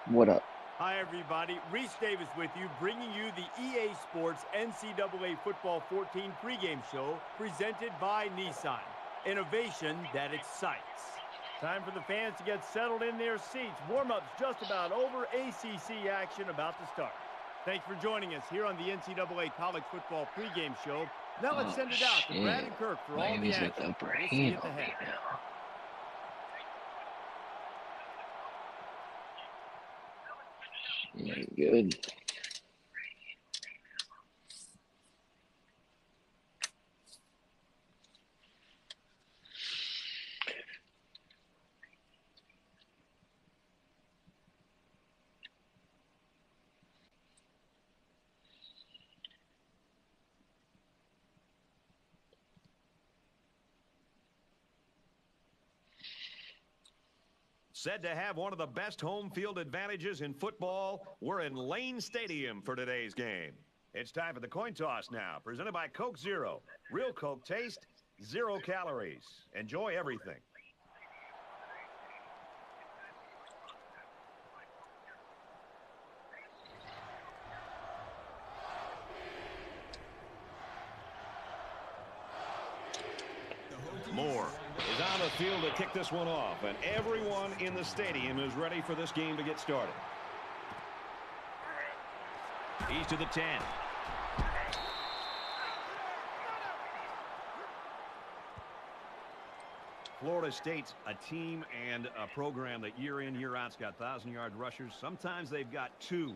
What up? Hi, everybody. Reese Davis with you, bringing you the EA Sports NCAA Football 14 pregame show presented by Nissan. Innovation that excites. Time for the fans to get settled in their seats. Warm-up's just about over. ACC action about to start. Thanks for joining us here on the NCAA College Football pregame show. Now let's Oh send it out to Brad shit. and Kirk for all the Miami's got the action. upper We'll see you hand at the on me half. now. She ain't good. Said to have one of the best home field advantages in football, we're in Lane Stadium for today's game. It's time for the coin toss now, presented by Coke Zero. Real Coke taste, 0 calories. Enjoy everything. Moore is on the field to kick this one off, and everyone in the stadium is ready for this game to get started. He's to the 10. Florida State's a team and a program that year in, year out's got 1,000-yard rushers. Sometimes they've got 2.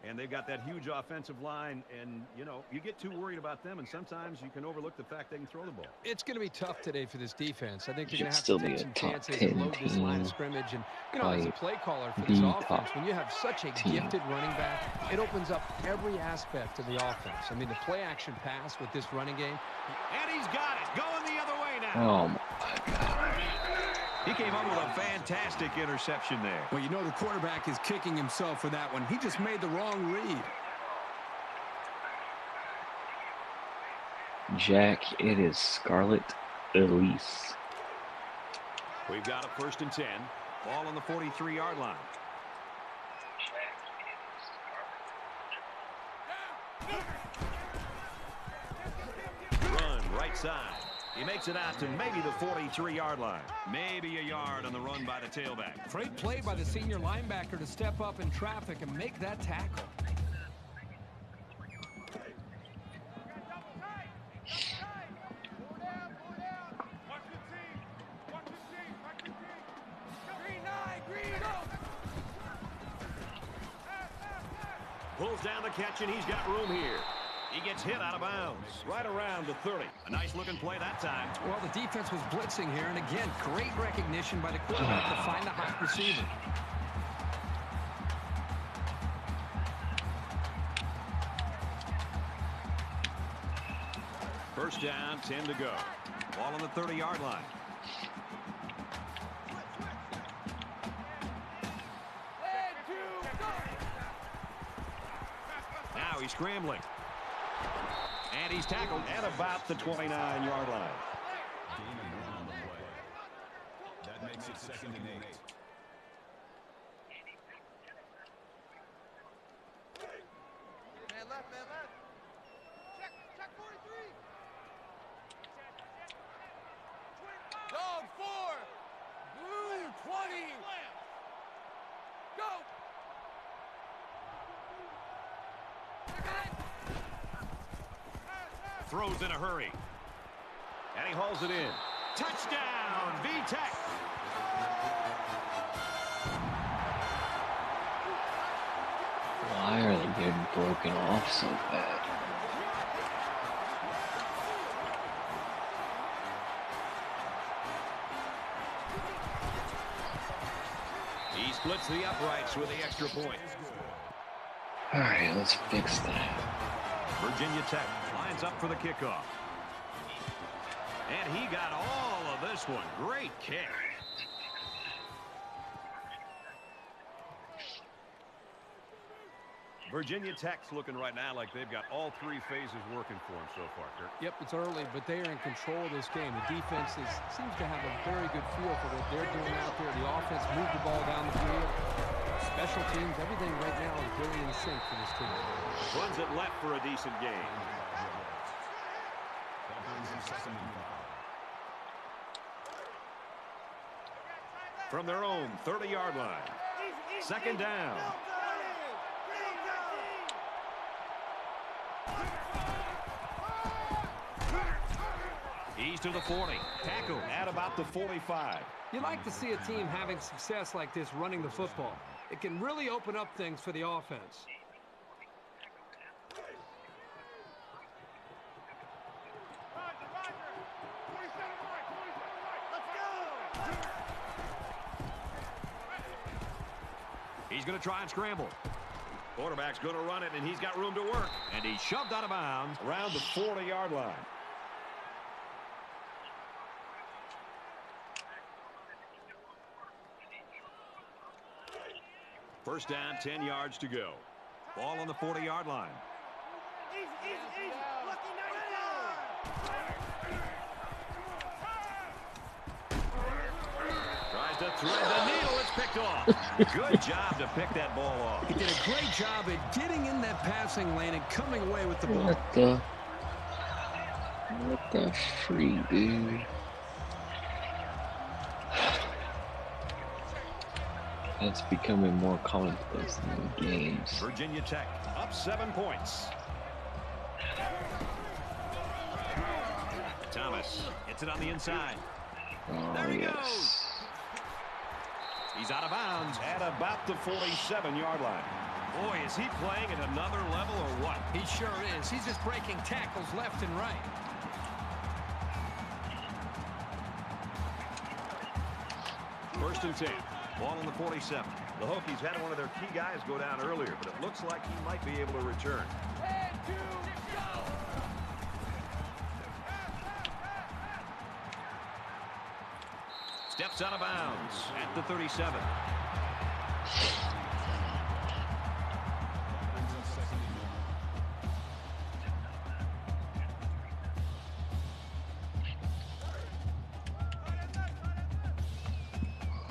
And they've got that huge offensive line, and, you know, you get too worried about them, and sometimes you can overlook the fact they can throw the ball. It's going to be tough today for this defense. I think they're Should going to have still to be take a some top chances and 10 load this line of team. scrimmage. And, you know, as a Might play caller for this be offense, top when you have such a 10. gifted running back, it opens up every aspect of the offense. I mean, the play-action pass with this running game. And he's got it. Going the other way now. Oh my god. He came up with a fantastic interception there. Well, you know the quarterback is kicking himself for that one. He just made the wrong read. Jack, it is Scarlet Elise. We've got a 1st and 10. Ball on the 43-yard line. Run right side. He makes it out to maybe the 43-yard line. Maybe a yard on the run by the tailback. Great play by the senior linebacker to step up in traffic and make that tackle. Pulls down the catch, and he's got room here. He gets hit out of bounds, right around the 30. A nice-looking play that time. Well, the defense was blitzing here, and again, great recognition by the quarterback to find the hot receiver. First down, 10 to go. Ball on the 30-yard line. Now he's scrambling. And he's tackled at about the 29-yard line. On the play. That makes it 2nd and 8. Man left, man left. Check 43. Dog 4. Blue 20. Go. Throws in a hurry. And he hauls it in. Touchdown, V-Tech. Why are they getting broken off so bad? He splits the uprights with the extra point. Alright, let's fix that. Virginia Tech lines up for the kickoff. And he got all of this one. Great kick. Virginia Tech's looking right now like they've got all three phases working for them so far, Kirk. Yep, it's early, but they are in control of this game. The defense seems to have a very good feel for what they're doing out there. The offense moved the ball down the field. Special teams, everything right now is really in sync for this team. Runs it left for a decent gain. That brings him second and 5. From their own 30-yard line. Second down. He's to the 40. Tackle at about the 45. You like to see a team having success like this running the football. It can really open up things for the offense. He's going to try and scramble. Quarterback's going to run it, and he's got room to work. And he's shoved out of bounds around the 40-yard line. First down, 10 yards to go. Ball on the 40-yard line. Easy. Lucky 99. Tries to thread the needle. It's picked off. Good job to pick that ball off. He did a great job at getting in that passing lane and coming away with the ball. What the freak, dude? That's becoming more commonplace in the games. Virginia Tech up 7 points. Thomas hits it on the inside. Oh, There he yes. goes. He's out of bounds at about the 47-yard line. Boy, is he playing at another level or what? He sure is. He's just breaking tackles left and right. First and 10. Ball on the 47. The Hokies had one of their key guys go down earlier, but it looks like he might be able to return. And 2, go! Steps out of bounds at the 37. Brings him second and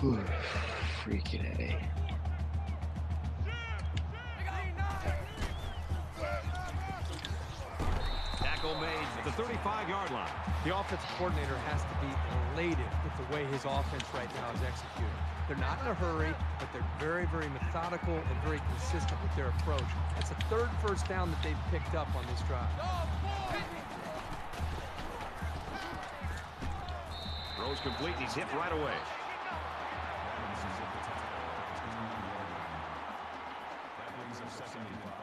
1. Whew, freaking A. Tackle made at the 35-yard line. The offensive coordinator has to be elated with the way his offense right now is executed. They're not in a hurry, but they're very, very methodical and very consistent with their approach. That's the third first down that they've picked up on this drive. Throws complete. He's hit right away. That brings him second and 5.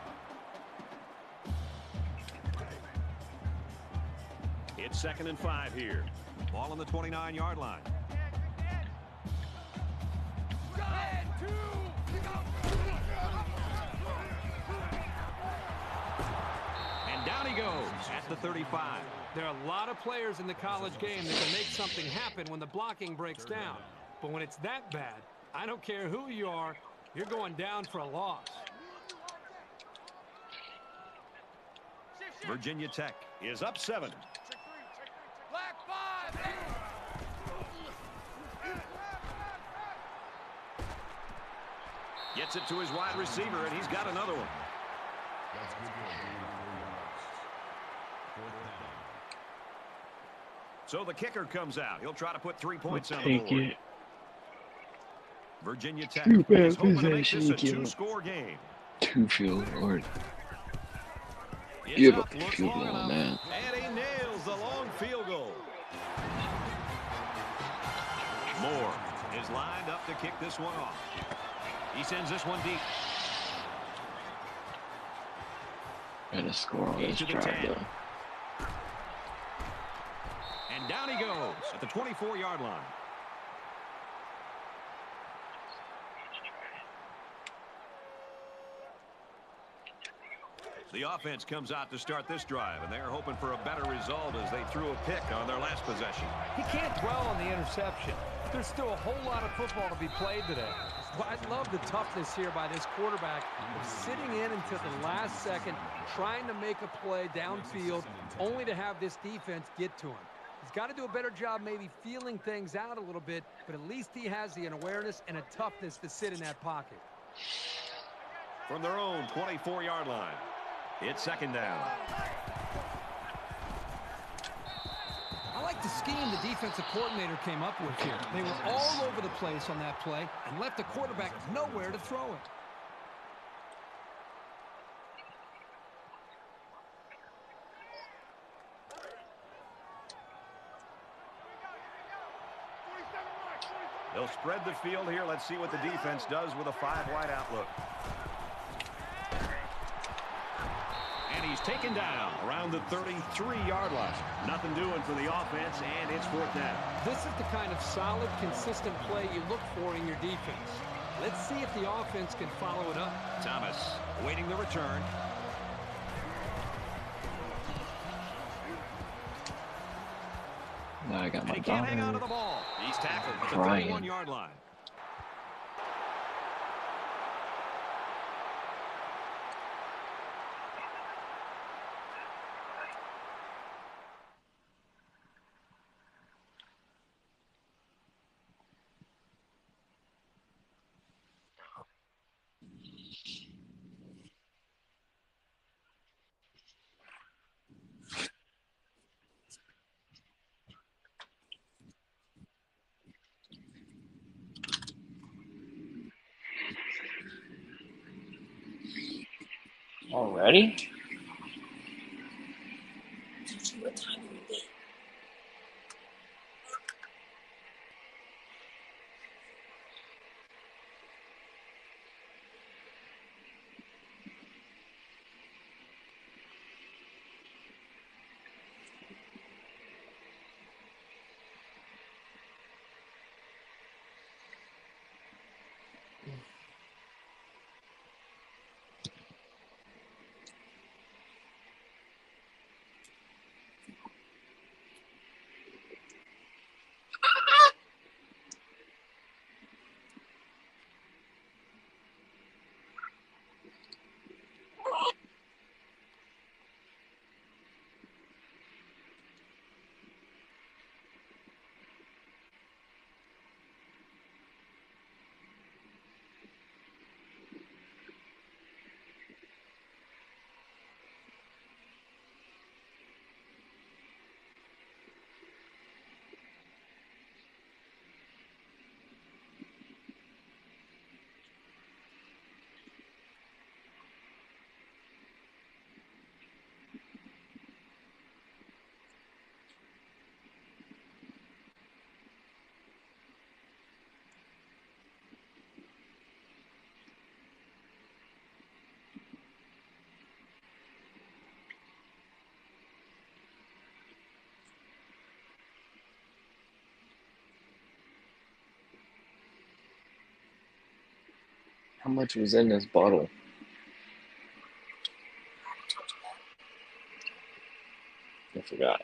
It's second and 5 here. Ball on the 29-yard line. And down he goes at the 35. There are a lot of players in the college game that can make something happen when the blocking breaks down. But when it's that bad, I don't care who you are, you're going down for a loss. Virginia Tech is up 7. Black 5. Gets it to his wide receiver, and he's got another one. That's good for a gain of 4 yards. Fourth down. So the kicker comes out. He'll try to put 3 points on the Take board. it. Virginia Tech Too bad is hoping to make possession, this a give up. 2-score game. 2 field or It's give up, up a looks field long goal on enough, that. and he nails the long field goal. Moore is lined up to kick this one off. He sends this one deep. Gotta score on this To the drive 10. though. And down he goes at the 24-yard line. The offense comes out to start this drive, and they're hoping for a better result as they threw a pick on their last possession. He can't dwell on the interception. There's still a whole lot of football to be played today. Well, I love the toughness here by this quarterback, sitting in until the last second, trying to make a play downfield, only to have this defense get to him. He's got to do a better job maybe feeling things out a little bit, but at least he has the awareness and a toughness to sit in that pocket. From their own 24-yard line, it's second down. I like the scheme the defensive coordinator came up with here. They were all over the place on that play and left the quarterback nowhere to throw it. They'll spread the field here. Let's see what the defense does with a 5-wide outlook. And he's taken down around the 33-yard line. Nothing doing for the offense, and it's fourth down. This is the kind of solid, consistent play you look for in your defense. Let's see if the offense can follow it up. Thomas waiting the return. Now I got my And he can't hang on to the daughter ball. He's tackled at the crying. 31-yard line. already. How much was in this bottle? I forgot.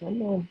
Come on.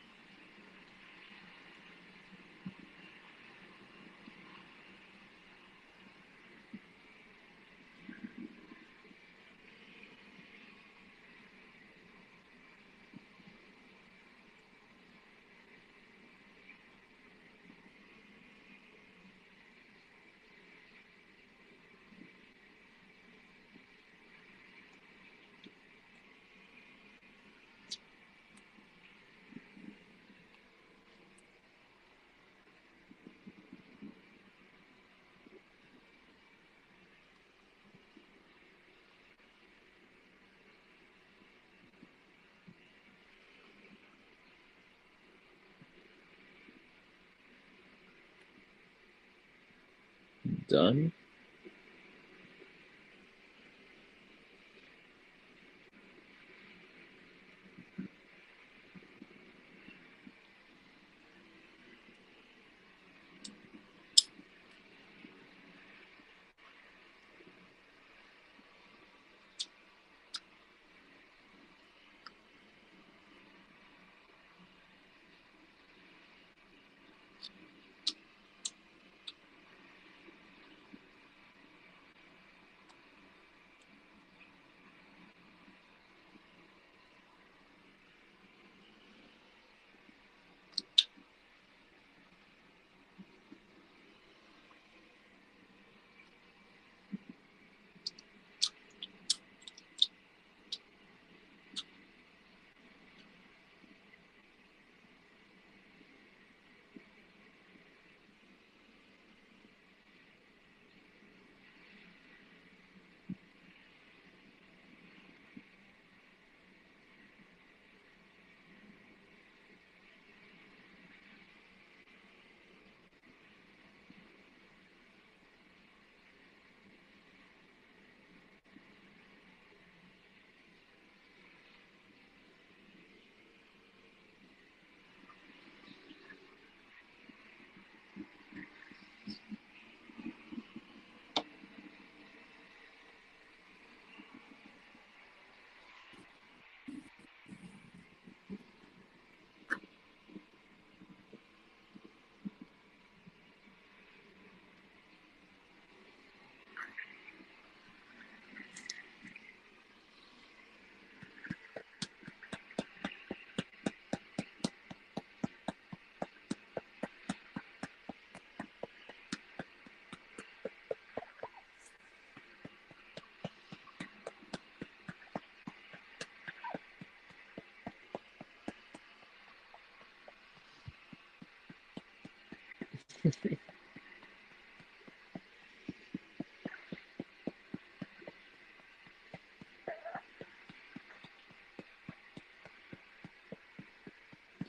Done.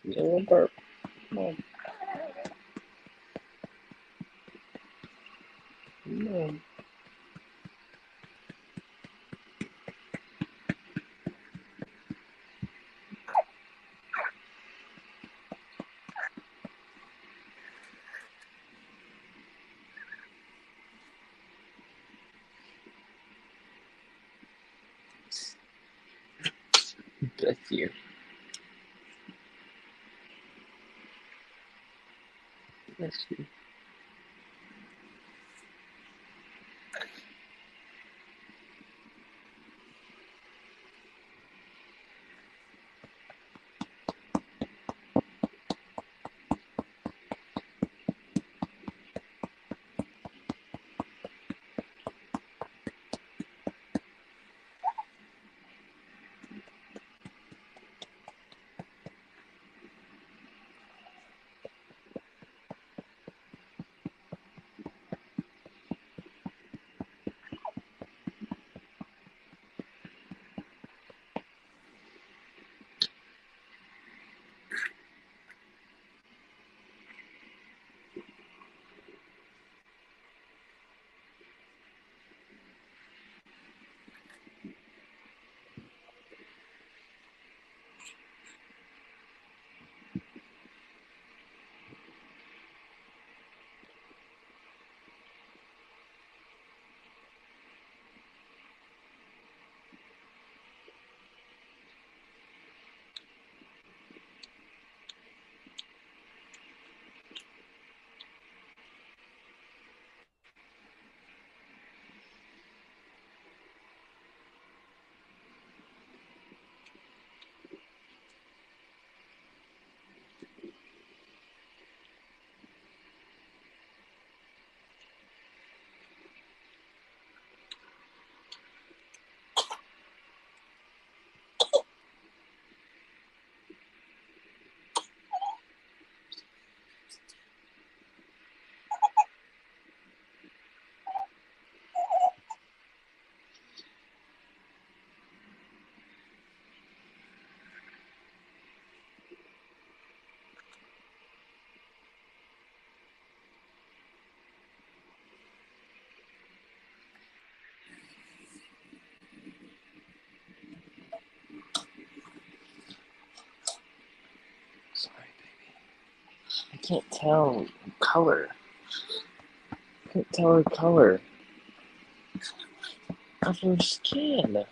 Little burp. No. No. Bless you. Bless you. can't tell color. I can't tell her color of her skin.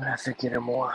I have to get her more.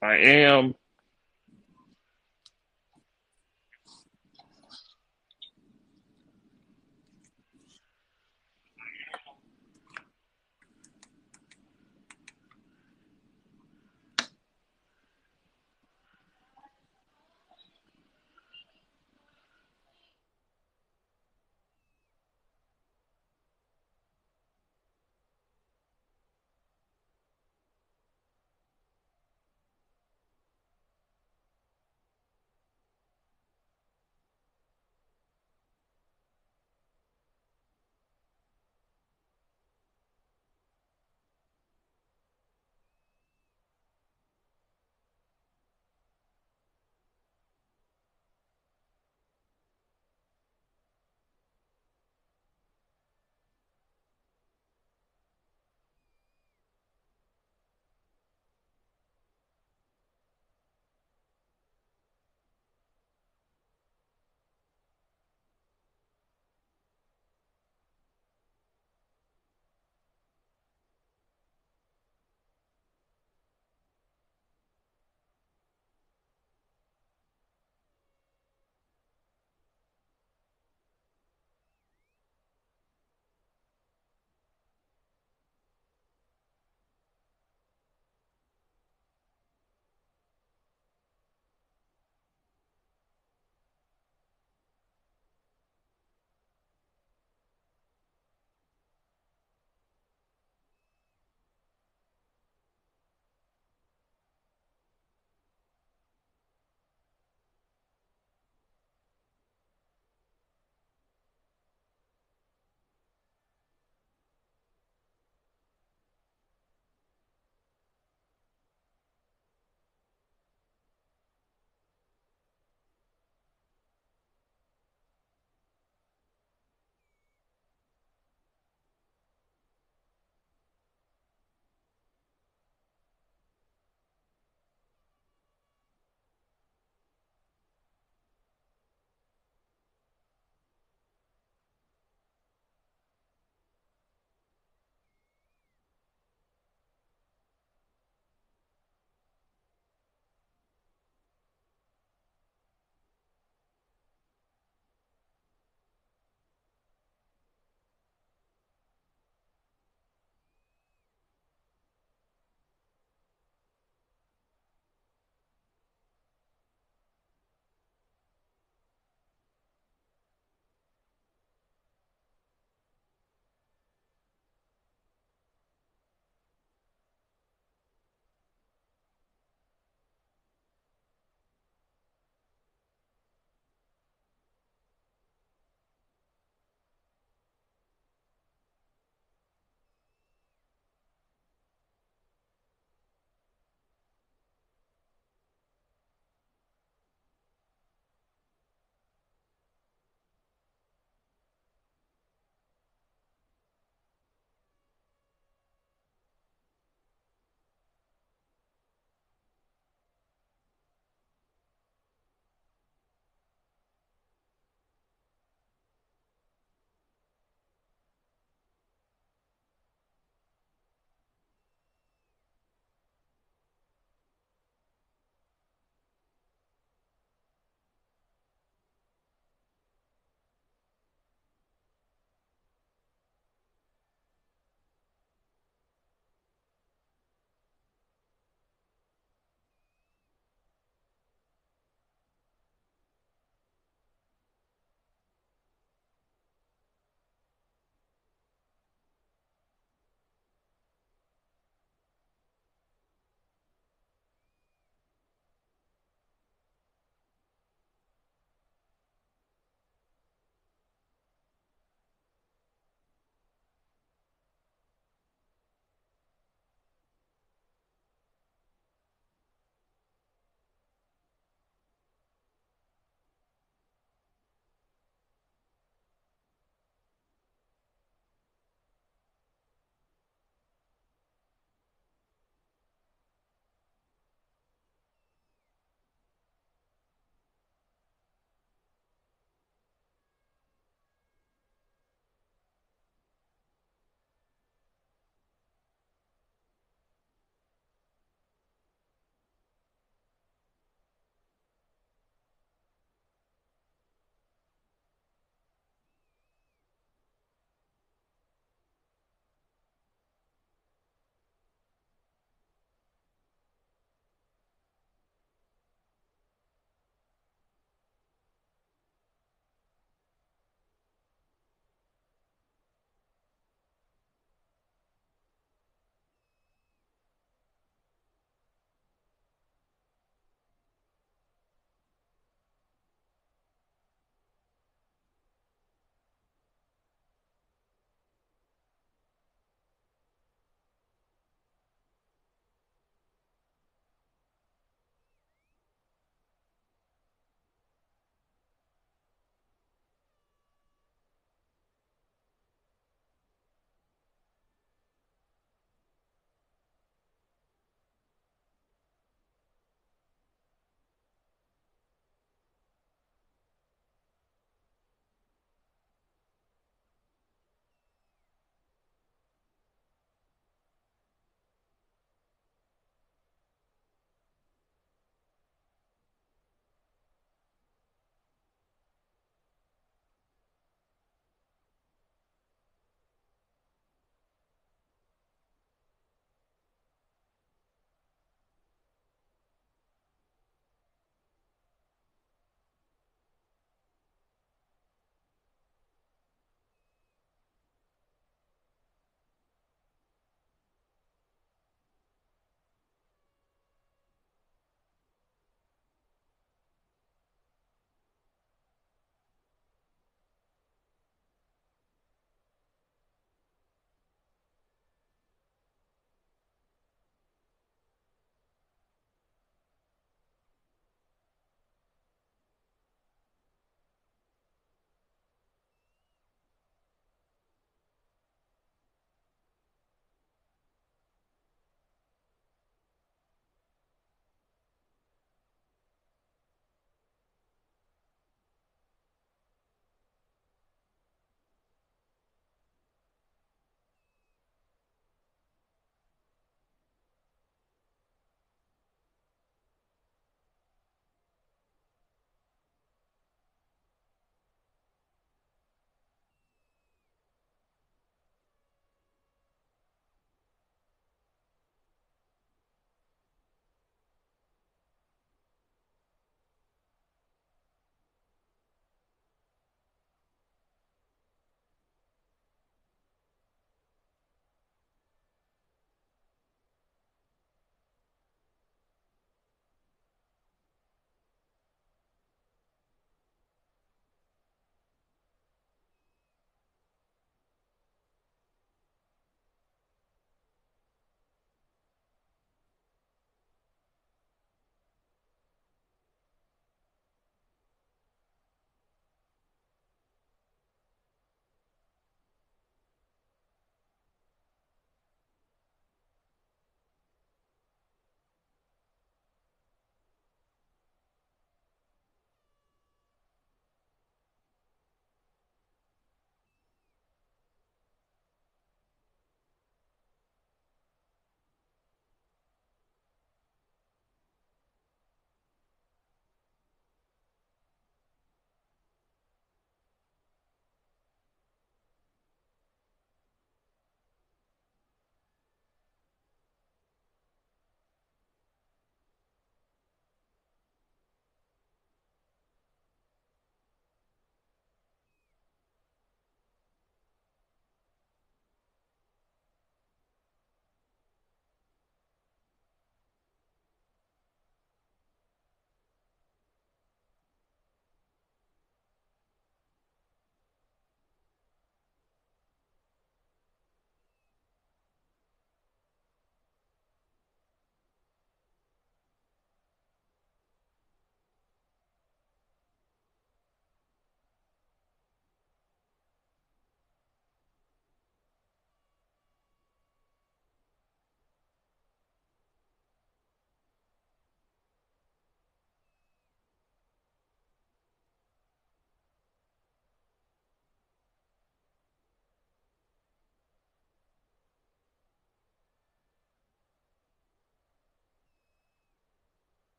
I am.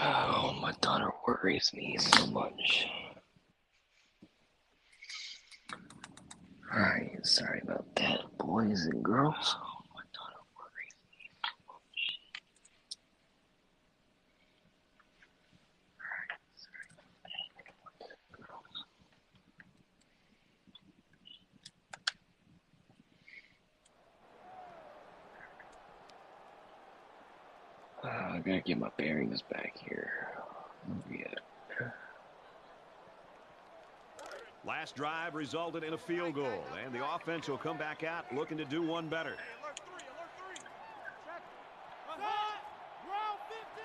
Oh, my daughter worries me so much. Alright, sorry about that, boys and girls. Oh, my daughter worries me so much. Alright, sorry about that, boys and girls. I gotta get my bearings back here. Yeah. Last drive resulted in a field goal, and the offense will come back out looking to do one better. Alert 3, alert 3. Check. Hot. Ground 50.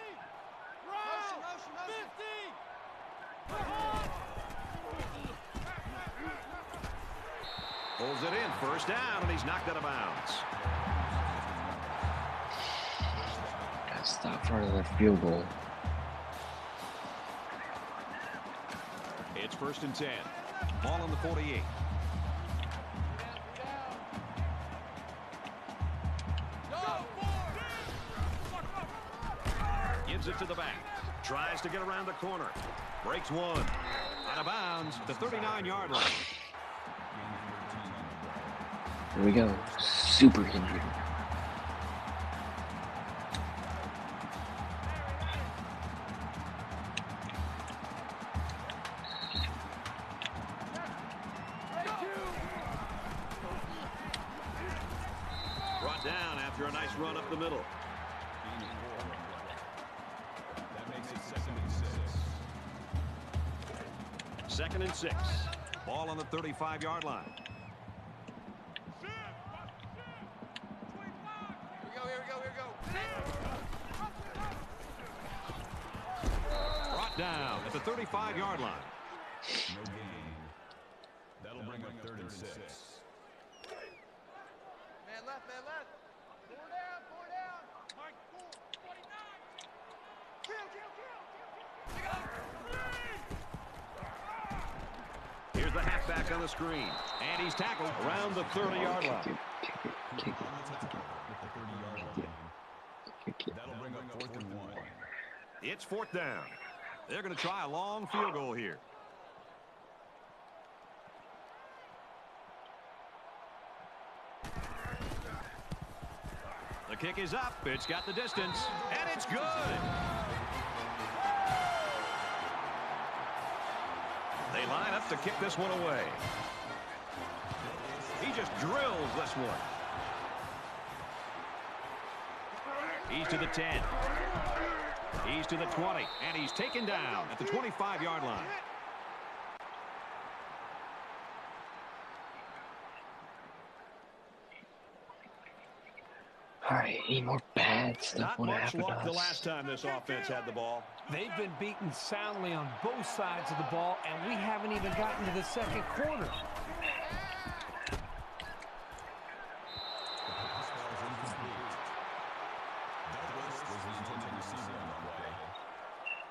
Ground. Motion. 50. Hot. Pulls it in, first down, and he's knocked out of bounds. Gotta stop for another field goal. It's 1st and 10. Ball on the 48. Gives it to the back. Tries to get around the corner. Breaks one. Out of bounds, the 39-yard line. Here we go. Super computer. Brought down after a nice run up the middle. That makes it 2nd and 6. 2nd and 6. Ball on the 35-yard line. Here we go. Brought down at the 35-yard line. No gain. That'll bring up 3rd and 6. Man left. Four down. Mike, 49. Kill. Here's the halfback on the screen. And he's tackled around the 30-yard line. Kick it. That'll bring up 4th and 1. It's 4th down. They're going to try a long field goal here. The kick is up. It's got the distance. And it's good. They line up to kick this one away. He just drills this one. He's to the 10. He's to the 20. And he's taken down at the 25-yard line. Alright, any more bad stuff Not want to much happen luck to the us? last time this offense had the ball. They've been beaten soundly on both sides of the ball, and we haven't even gotten to the second quarter.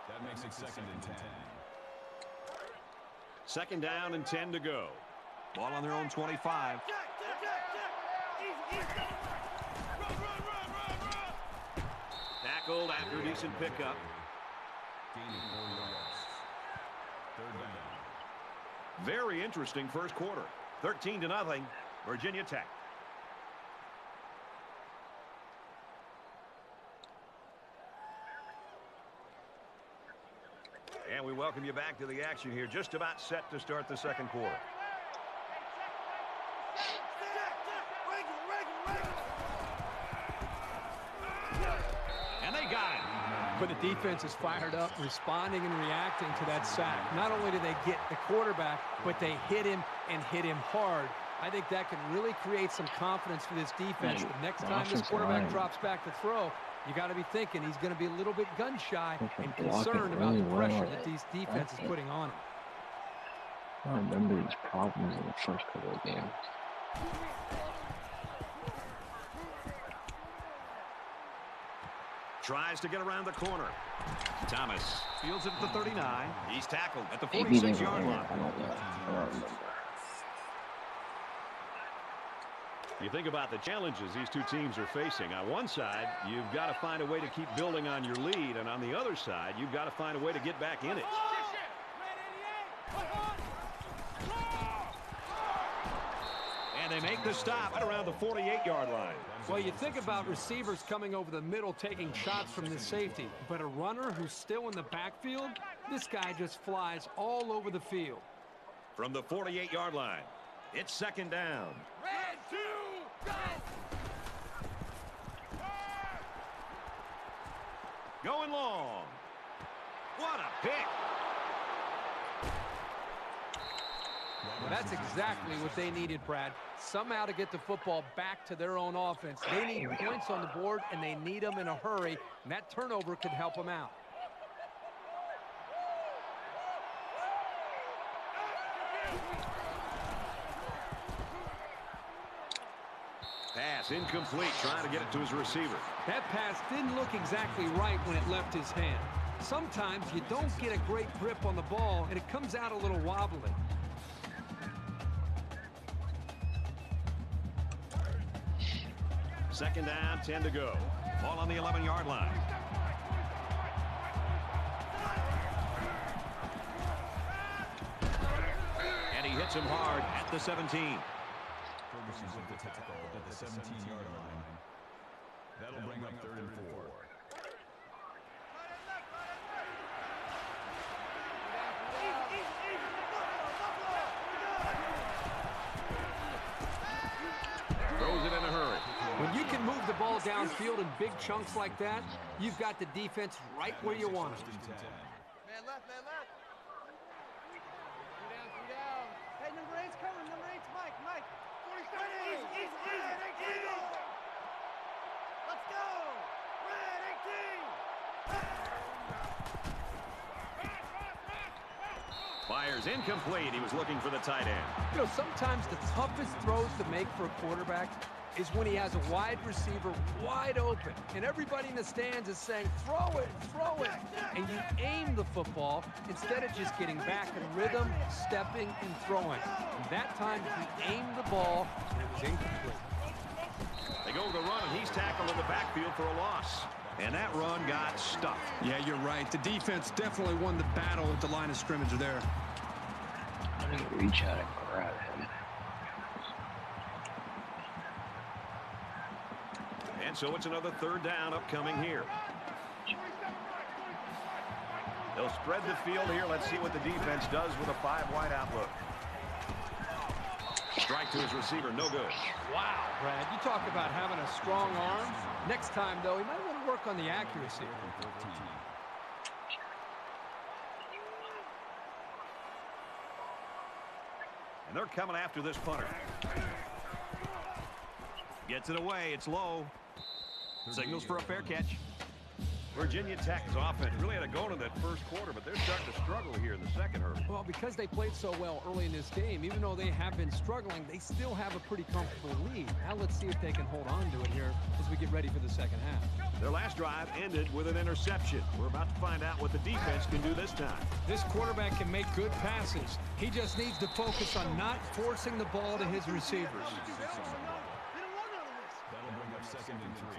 That makes it 2nd and 10. 2nd down and 10 to go. Ball on their own 25. Tackled after a decent pickup. Gaining 4 yards. 3rd down. Very interesting first quarter. 13-0, Virginia Tech. And we welcome you back to the action here. Just about set to start the second quarter. And they got it. But the defense is fired up, responding and reacting to that sack. Not only do they get the quarterback, but they hit him and hit him hard. I think that can really create some confidence for this defense. The next time this quarterback drops back to throw, you got to be thinking he's going to be a little bit gun-shy and concerned about the pressure that these defense is putting on him. I remember these problems in the first couple of games. Tries to get around the corner. Thomas fields it at the 39. He's tackled at the Maybe they were 46-yard there. line. I don't know. I don't remember. You think about the challenges these two teams are facing. On one side, you've got to find a way to keep building on your lead, and on the other side, you've got to find a way to get back in it. And they make the stop at around the 48-yard line. Well, you think about receivers coming over the middle taking shots from the safety, but a runner who's still in the backfield, this guy just flies all over the field. From the 48-yard line, it's second down. Red 2, go! Going long. What a pick. Well, that's exactly what they needed, Brad. Somehow to get the football back to their own offense. They need points on the board, and they need them in a hurry, and that turnover could help them out. Pass incomplete, trying to get it to his receiver. That pass didn't look exactly right when it left his hand. Sometimes you don't get a great grip on the ball, and it comes out a little wobbly. Second down, 10 to go. Ball on the 11-yard line. And he hits him hard at the 17. Ferguson's with the tackle at the 17-yard line. That'll bring up 3rd and 4. Throws it in a hurry. When you can move the ball downfield in big chunks like that, you've got the defense right where you want it. Man left, man left. 3 down. Hey, number 8's coming. Number 8's Mike. Mike. 47. Easy. Let's go. Red 18. Fires incomplete. He was looking for the tight end. You know, sometimes the toughest throws to make for a quarterback is when he has a wide receiver wide open, and everybody in the stands is saying, throw it, and you aim the football instead of just getting back in rhythm, stepping, and throwing. And that time, he aimed the ball, and it was incomplete. They go to the run, and he's tackled in the backfield for a loss. And that run got stuffed. Yeah, you're right. The defense definitely won the battle at the line of scrimmage there. I'm going to reach out and grab him. And so it's another 3rd down upcoming here. They'll spread the field here. Let's see what the defense does with a 5-wide outlook. Strike to his receiver, no good. Wow, Brad, you talk about having a strong arm. Next time, though, he might want to work on the accuracy. And they're coming after this punter. Gets it away, it's low. Signals for a fair catch. Virginia Tech's offense really had a go in that first quarter, but they're starting to struggle here in the second half. Well, because they played so well early in this game, even though they have been struggling, they still have a pretty comfortable lead. Now let's see if they can hold on to it here as we get ready for the second half. Their last drive ended with an interception. We're about to find out what the defense can do this time. This quarterback can make good passes. He just needs to focus on not forcing the ball to his receivers. That'll bring up 2nd and 3.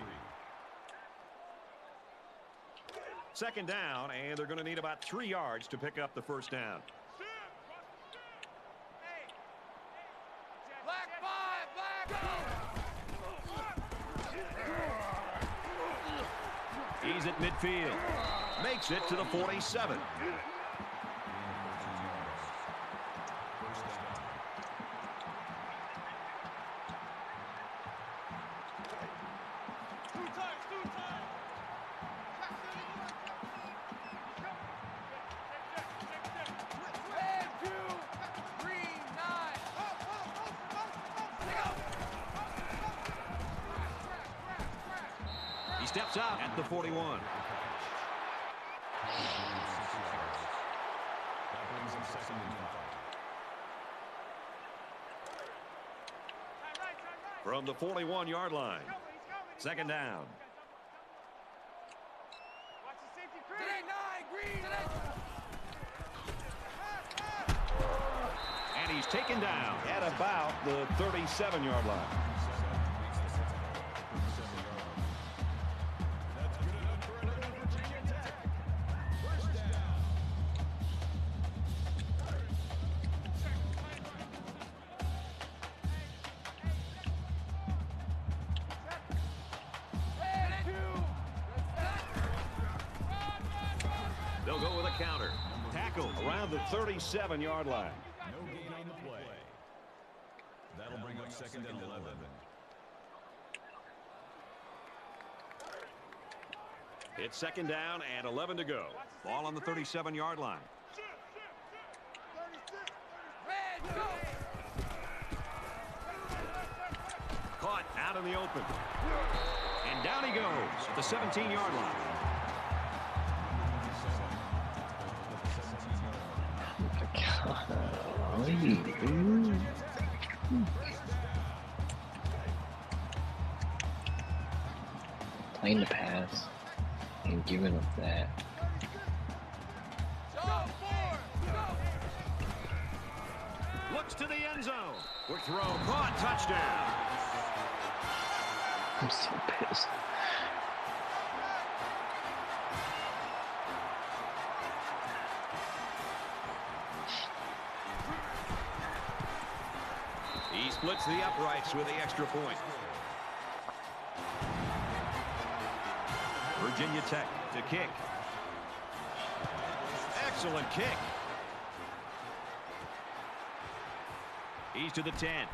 Second down, and they're going to need about 3 yards to pick up the first down. Black 5, black. He's at midfield. Makes it to the 47. Steps out at the 41. That brings up 2nd and 5. From the 41-yard line. Second down. Watch the safety Green. And he's taken down at about the 37-yard line. They'll go with a counter. Tackle around the 37-yard line. No gain on the play. That'll bring up 2nd and 11. It's 2nd down and 11 to go. Ball on the 37-yard line. Caught out in the open. And down he goes at the 17-yard line. Playing the pass and giving up that. Looks to the end zone. Quick throw, caught, touchdown. I'm so pissed. He splits the uprights with the extra point. Virginia Tech to kick. Excellent kick. He's to the 10.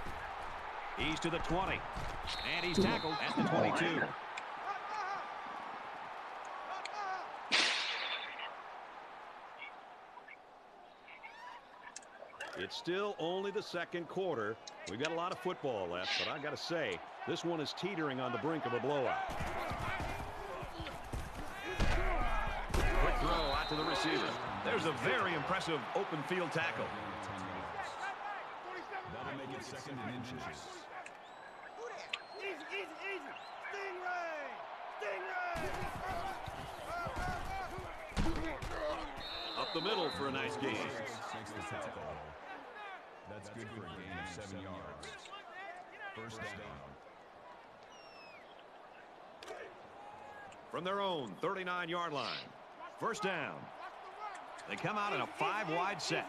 He's to the 20. And he's tackled at the 22. It's still only the 2nd quarter. We've got a lot of football left, but I got to say, this one is teetering on the brink of a blowout. Quick throw out to the receiver. There's a very impressive open field tackle. That'll make it 2nd and inches. Easy, easy, easy. Stingray! Stingray! Up the middle for a nice gain. Makes the tackle. That's good for a gain of 7 yards. 1st down. From their own 39-yard line. 1st down. They come out in a 5-wide set.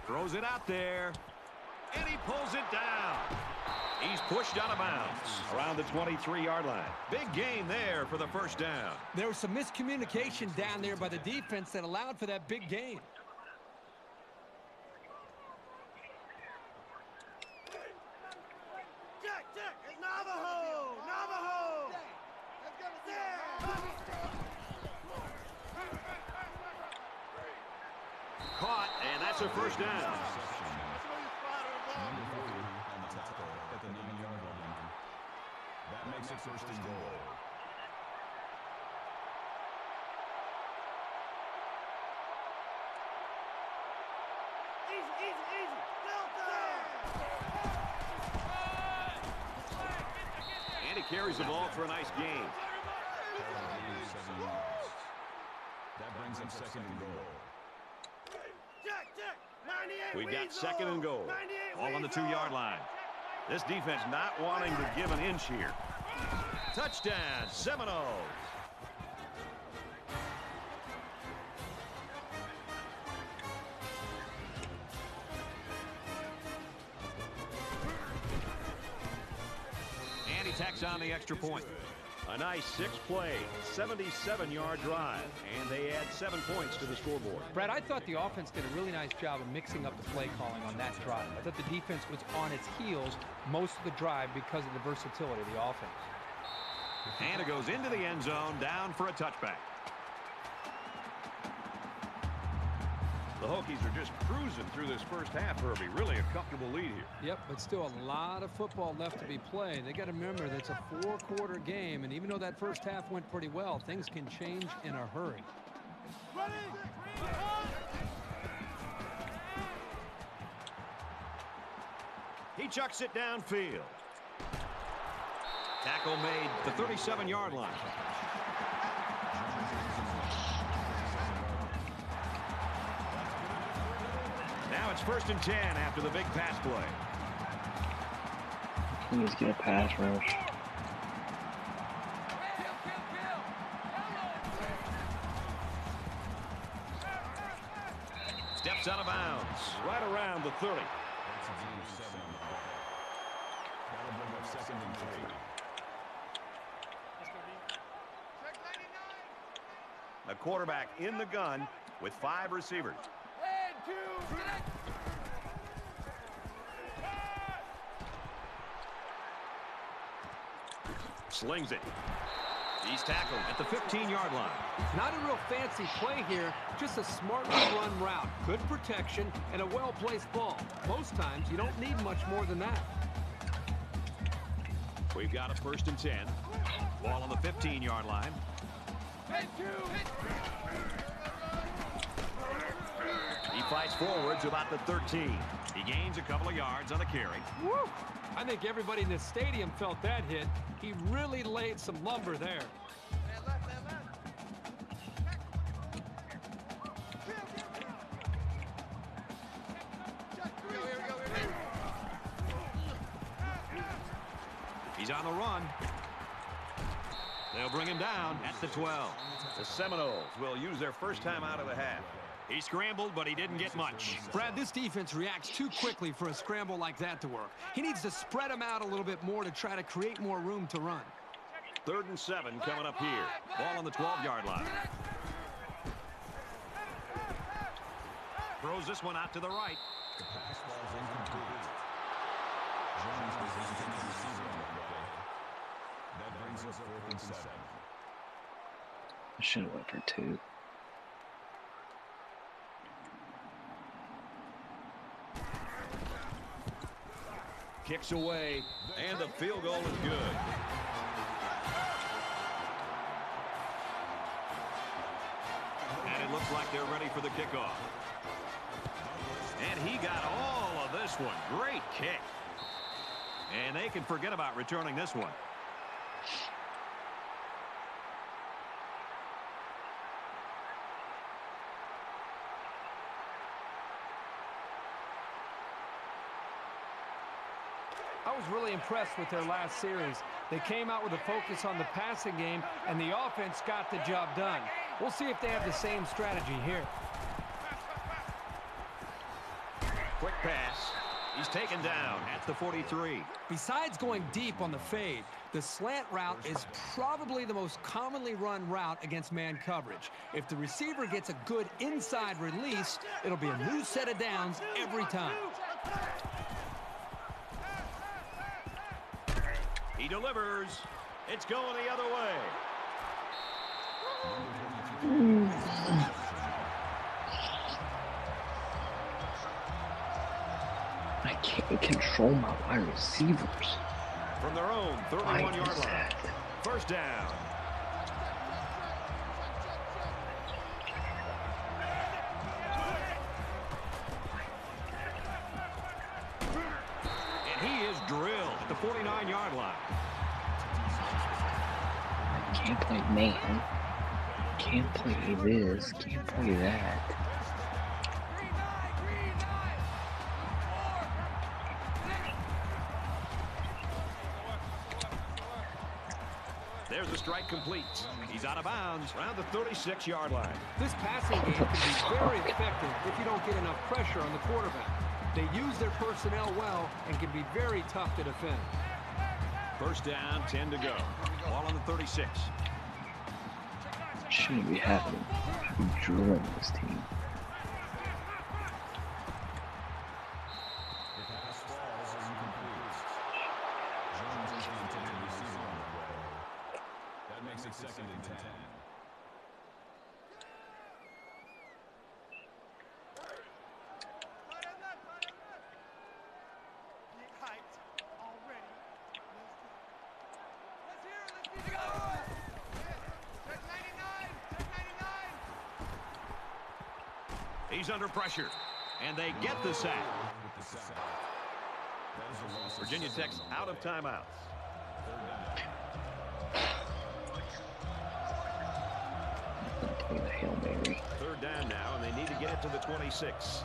Throws it out there. And he pulls it down. He's pushed out of bounds around the 23-yard line. Big gain there for the 1st down. There was some miscommunication down there by the defense that allowed for that big gain. Jack, Jack, it's Navajo! Navajo! Caught, and that's a 1st down. Number 40 on the tackle at the 9-yard line. That makes it 1st and goal. Easy, easy, easy. And he carries the ball for a nice gain. That brings up 2nd and goal. Jack, Jack, 98 We've got Weasel. 2nd and goal. 98 All on the Weasel. 2-yard line. This defense not wanting to give an inch here. Touchdown, Seminoles. And he tacks on the extra point. A nice 6-play, 77-yard drive, and they add 7 points to the scoreboard. Brad, I thought the offense did a really nice job of mixing up the play calling on that drive. I thought the defense was on its heels most of the drive because of the versatility of the offense. And it goes into the end zone, down for a touchback. The Hokies are just cruising through this 1st half, Herbie. Really a comfortable lead here. Yep, but still a lot of football left to be played. They got to remember that it's a 4-quarter game, and even though that 1st half went pretty well, things can change in a hurry. He chucks it downfield. Tackle made the 37-yard line. Now it's 1st and 10 after the big pass play. Please get a pass rush. Steps out of bounds, right around the 30. That's a gain of 7 on the ball. That'll bring up 2nd and 3. A quarterback in the gun with 5 receivers. Slings it. He's tackled at the 15-yard line. Not a real fancy play here, just a smartly run route. Good protection and a well-placed ball. Most times, you don't need much more than that. We've got a 1st and 10. Ball on the 15-yard line. He fights forward to about the 13. He gains a couple of yards on the carry. Woo! I think everybody in this stadium felt that hit. He really laid some lumber there. He's on the run. They'll bring him down at the 12. The Seminoles will use their first time out of the half. He scrambled, but he didn't get much. Brad, this defense reacts too quickly for a scramble like that to work. He needs to spread them out a little bit more to try to create more room to run. 3rd and 7 coming up here. Ball on the 12-yard line. Throws this one out to the right. The pass falls incomplete. Jones was intended to receive on that play. That brings us 4th and 7. I should have went for 2. Kicks away, and the field goal is good. And it looks like they're ready for the kickoff. And he got all of this one. Great kick. And they can forget about returning this one. I was really impressed with their last series. They came out with a focus on the passing game, and the offense got the job done. We'll see if they have the same strategy here. Quick pass. He's taken down at the 43. Besides going deep on the fade, the slant route is probably the most commonly run route against man coverage. If the receiver gets a good inside release, it'll be a new set of downs every time. He delivers. It's going the other way. I can't control my wide receivers. From their own 31-yard line. 1st down. And he is drilled at the 49-yard line. Can't play man. Can't play this. Can't play that. There's a strike complete. He's out of bounds around the 36-yard line. This passing game can be very effective if you don't get enough pressure on the quarterback. They use their personnel well and can be very tough to defend. 1st down, 10 to go. Ball on the 36. Shouldn't be happening. I'm drilling this team. The pass falls incomplete. Jones was intended to receive on that play. That makes it 2nd and 10. He's under pressure, and they get the sack. Virginia Tech's out of timeouts. Play the Hail Mary. 3rd down now, and they need to get it to the 26.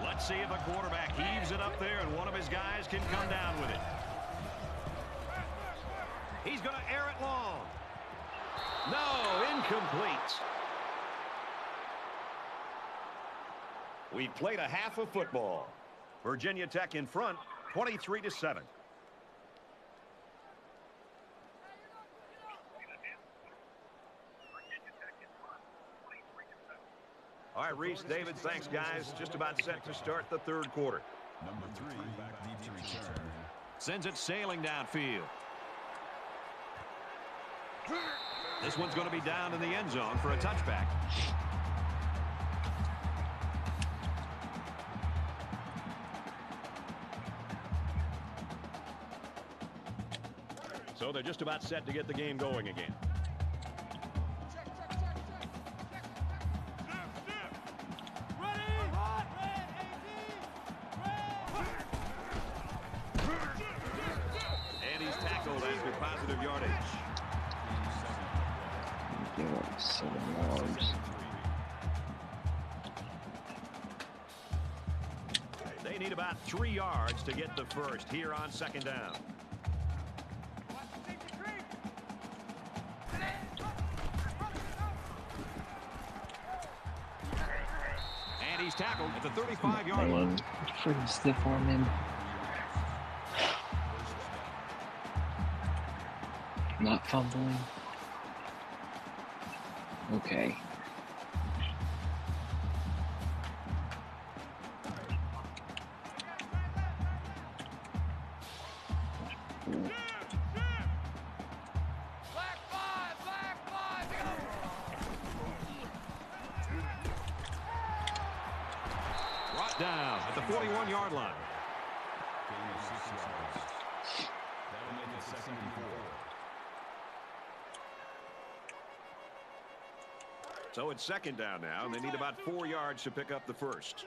Let's see if a quarterback heaves it up there and one of his guys can come down with it. He's going to air it long. No, incomplete. We've played a half of football. Virginia Tech in front, 23-7. All right, Reese, David, thanks, guys. Just about set to start the third quarter. Number 3 back deep to return. Sends it sailing downfield. This one's going to be down in the end zone for a touchback. So they're just about set to get the game going again. And he's tackled after positive yardage. Give up 7 yards. They need about 3 yards to get the first here on second down. And he's tackled at the 35-yard line. Freaking stiff arm him. Not fumbling. Okay. Brought down at the 41-yard line. Gain of 6 yards. That'll make it 2nd and 4. So it's second down now, and they need about 4 yards to pick up the first.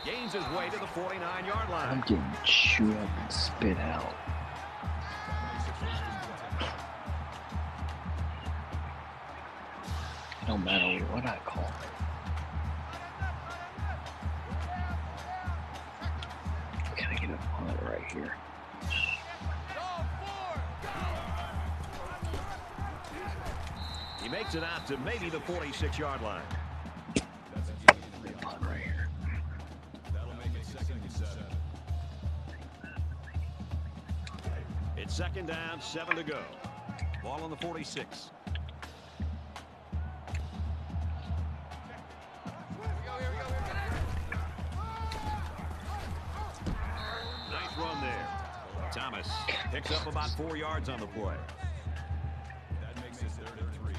Gains his way to the 49-yard line. I'm getting chewed up and spit out. It don't matter what I call it. Gotta get up on it right here. He makes it out to maybe the 46-yard line. That's a gain. Punt right here. That'll make it 2nd and 7. It's second down, 7 to go. Ball on the 46. Nice run there. Thomas picks up about 4 yards on the play. That makes it 3rd and 3.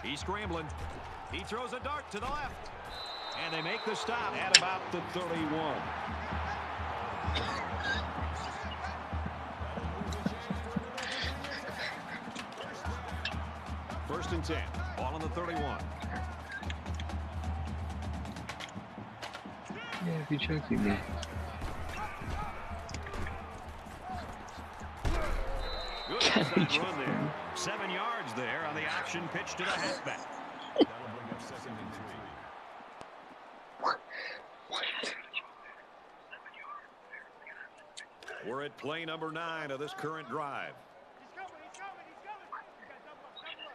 He's scrambling. He throws a dart to the left. And they make the stop at about the 31. First and 10. Ball on the 31. Yeah, if you're choking me. Good inside run there. 7 yards there on the option pitch to the halfback. That'll bring up 2nd and 3. We're at play number 9 of this current drive. He's coming, he's coming, he's coming. You got double up, double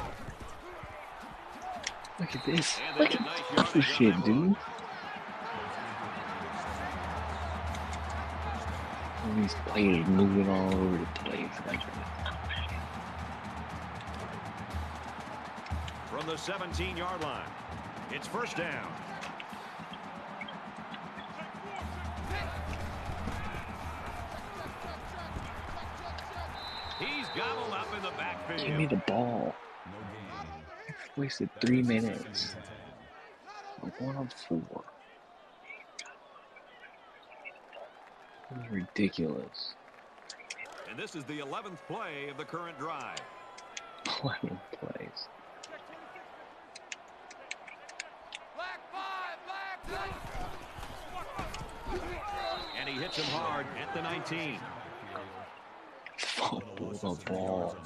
up. Look at this. And they Look get at nice this yardage on shit, that dude. one. All these players moving all over the place. From the 17-yard line, it's first down. He's gobbled up in the backfield. Give me the ball. No gain. Wasted 3 minutes. Like 1 on 4. This is ridiculous. And this is the 11th play of the current drive. 11 plays. And he hits him hard at the 19. Fumble the ball.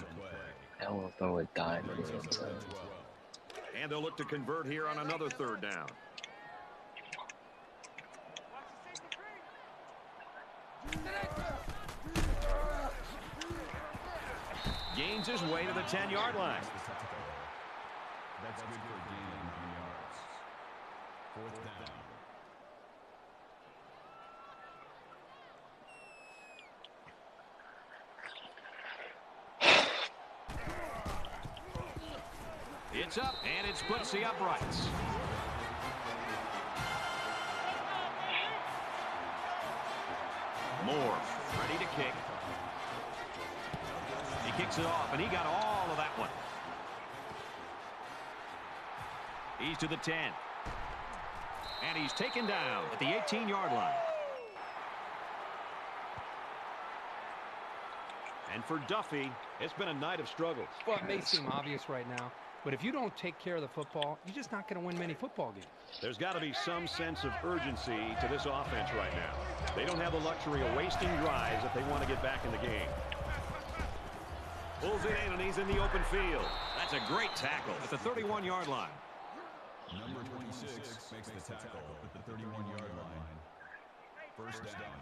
Hell, will throw a dime in the end zone. And they'll look to convert here on another third down. Gains his way to the 10-yard line. That's good for a gain of 9 yards. 4th down. It's up, and it splits the uprights. Moore, ready to kick. He kicks it off, and he got all of that one. He's to the 10. And he's taken down at the 18-yard line. And for Duffy, it's been a night of struggles. Well, it may seem obvious right now, but if you don't take care of the football, you're just not going to win many football games. There's got to be some sense of urgency to this offense right now. They don't have the luxury of wasting drives if they want to get back in the game. Pulls it in, and he's in the open field. That's a great tackle at the 31-yard line. Number 26 makes the tackle at the 31-yard line. 1st down.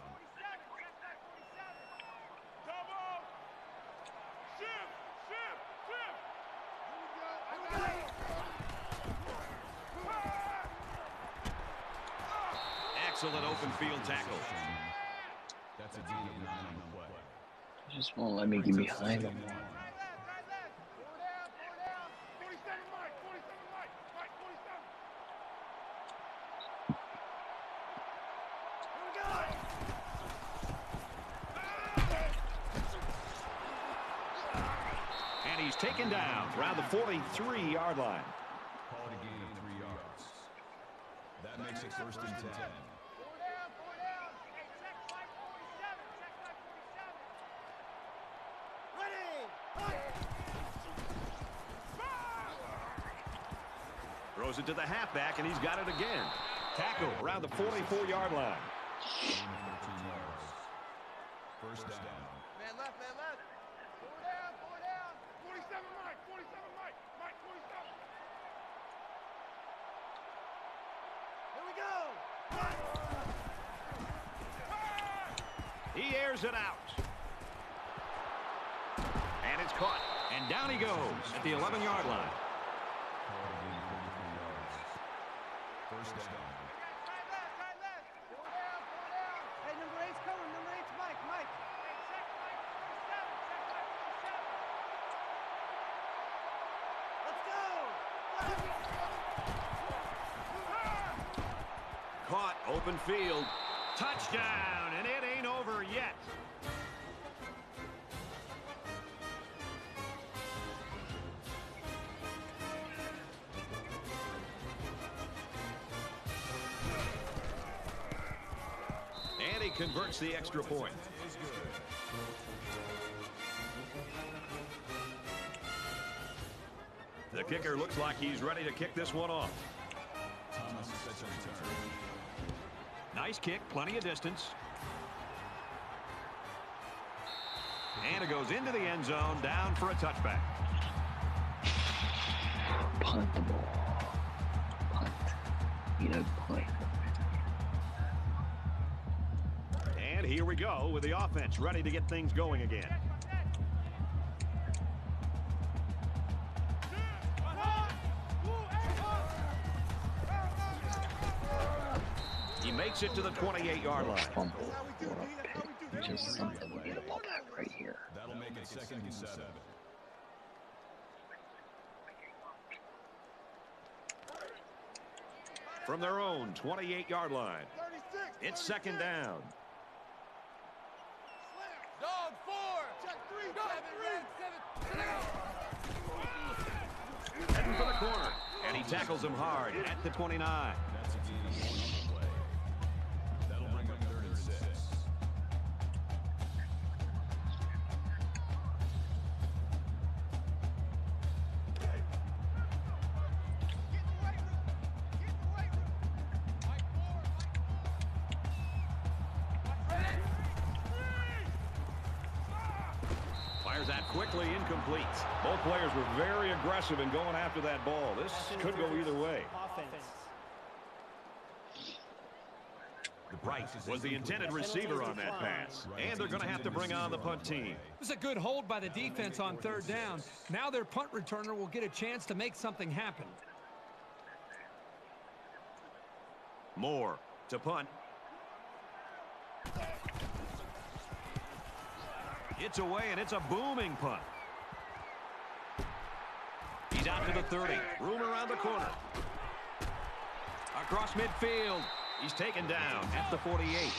Excellent open field tackle. That's a gain of 9 on the play. Just won't let me get behind him. And he's taken down around the 43-yard line. Call it a gain of 3 yards. That makes it 1st and 10. Throws it to the halfback, and he's got it again. Tackle around the 44-yard line. 14 yards. 1st down. Man left, man left. Four down. 47 Mike, 47 Mike. Mike, 47. Here we go. He airs it out. And it's caught. And down he goes at the 11-yard line. Call it a gain of 33 yards. 1st down. Right left. Four down. Hey, number 8's coming. Number 8's Mike. Mike. Hey, check Mike 47. Let's go. Caught, open field. Touchdown, and it ain't over yet. And he converts the extra point. The kicker looks like he's ready to kick this one off. Thomas sets a return. Nice kick, plenty of distance. And it goes into the end zone, down for a touchback. Punt the ball. Punt. You know, punt. And here we go with the offense ready to get things going again. He makes it to the 28-yard line. Fumble or a pick. Just something to get a ball back right here. That'll make it 2nd and 7. From their own 28-yard line. It's 2nd down. Dog 4. Check 3. Dog 3. Heading for the corner. And he tackles him hard at the 29. That's a gain of 1 on the play. That'll bring up 3rd and 6. Fires that quickly, incomplete. Both players were very aggressive in going after that ball. This could go either way. The Wright was the intended receiver on that pass. And they're going to have to bring on the punt team. It was a good hold by the defense on third down. Now their punt returner will get a chance to make something happen. Moore to punt. It's away, and it's a booming punt. He's out to the 30. Room around the corner. Across midfield. He's taken down at the 48.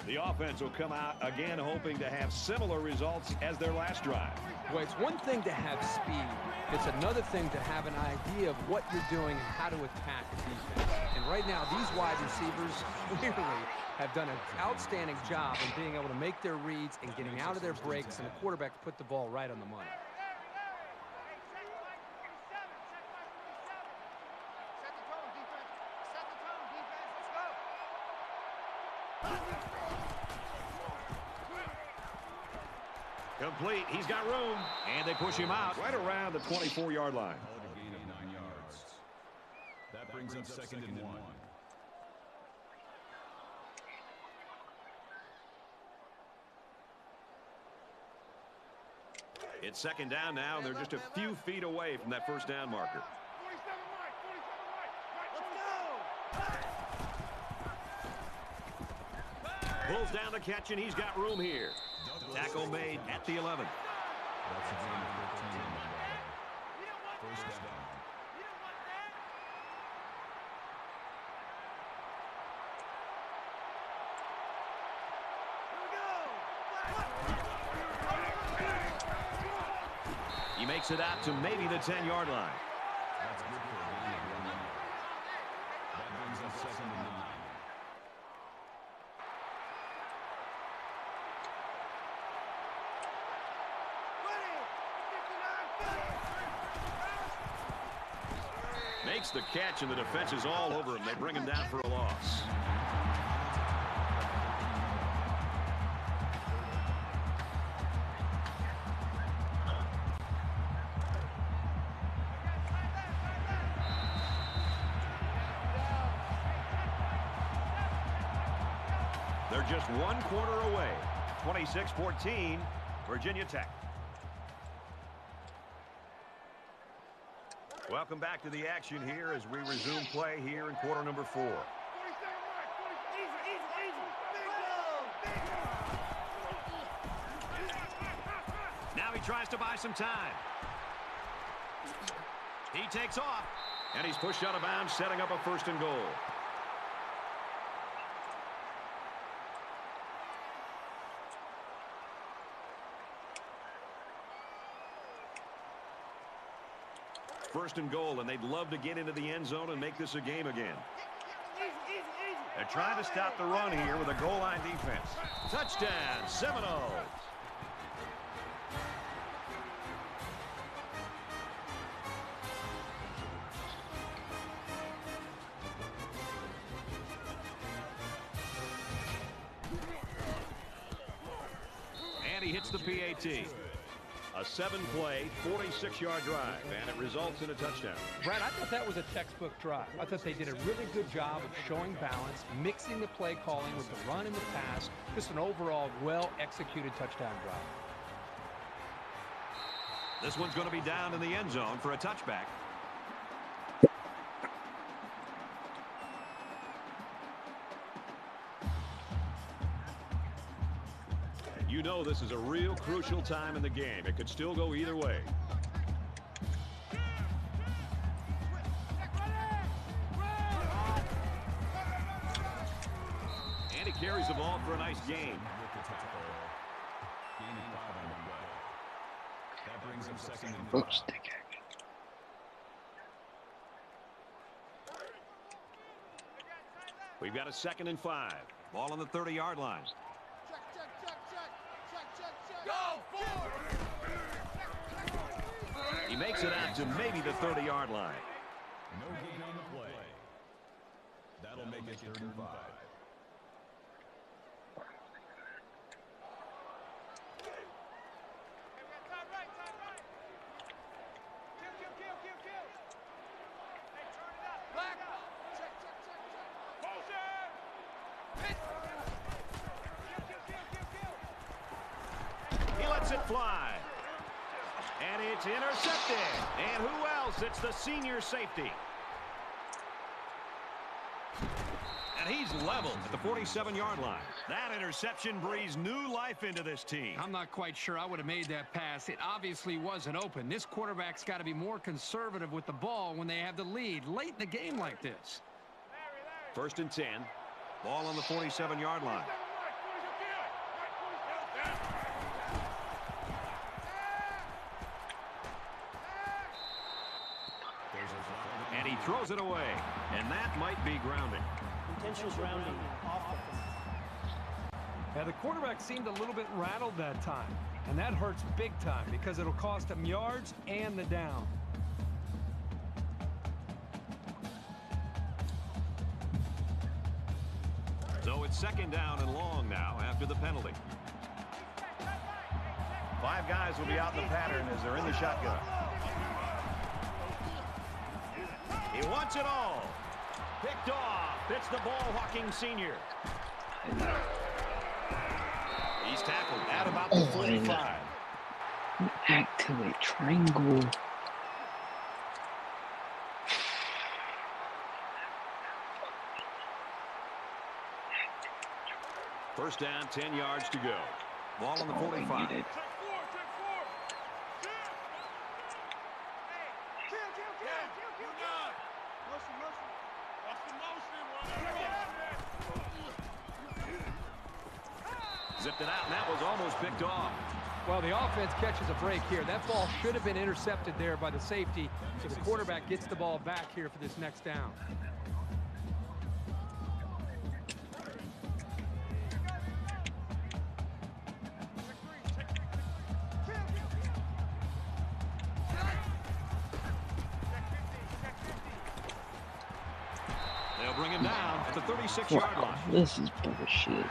The offense will come out again hoping to have similar results as their last drive. Well, it's one thing to have speed. It's another thing to have an idea of what you're doing and how to attack the defense. And right now, these wide receivers clearly have done an outstanding job in being able to make their reads and getting out of their breaks, and the quarterback put the ball right on the money. Complete. He's got room. And they push him out right around the 24-yard line. A gain of 9 yards. That brings up 2nd and 1. It's 2nd down now, and they're just a few feet away from that first down marker. Pulls down the catch, and he's got room here. Tackle made at the 11. That's a gain of 13 on the play. First down. He makes it out to maybe the 10-yard line. That's good for a gain of 1 yard. That brings up 2nd and 9. Makes the catch, and the defense is all over him. They bring him down for a loss. They're just 1 quarter away. 26-14, Virginia Tech. Welcome back to the action here as we resume play here in quarter number 4. Now he tries to buy some time. He takes off, and he's pushed out of bounds, setting up a 1st and goal. First and goal, and they'd love to get into the end zone and make this a game again. They're trying to stop the run here with a goal line defense. Touchdown, Seminoles. And he hits the PAT. A 7-play, 46-yard drive, and it results in a touchdown. Brad, I thought that was a textbook drive. I thought they did a really good job of showing balance, mixing the play calling with the run and the pass. Just an overall well-executed touchdown drive. This one's going to be down in the end zone for a touchback. You know this is a real crucial time in the game. It could still go either way. And he carries the ball for a nice gain. Gain of 5 on the play. That brings up 2nd and 5. Oops, stick action. We've got a 2nd and 5. Ball on the 30-yard line. He makes it out to maybe the 30-yard line. No gain on the play. That'll make it 3rd and 5. He lets it fly. And it's intercepted. And who else? It's the senior safety. And he's leveled at the 47-yard line. That interception breathes new life into this team. I'm not quite sure I would have made that pass. It obviously wasn't open. This quarterback's got to be more conservative with the ball when they have the lead late in the game like this. 1st and 10. Ball on the 47-yard line. And he throws it away. And that might be grounding. Intentional grounding offense. Now, the quarterback seemed a little bit rattled that time, and that hurts big time because it'll cost him yards and the down. So it's 2nd down and long now after the penalty. 5 guys will be out in the pattern as they're in the shotgun. He wants it all. Picked off. It's the ball-hawking senior. He's tackled at about the 45. Activate triangle. First down, 10 yards to go. Ball on the 45. Zipped it out, and that was almost picked off. Well, the offense catches a break here. That ball should have been intercepted there by the safety, so the quarterback gets the ball back here for this next down. They'll bring him down at the 36-yard line. This is bullshit.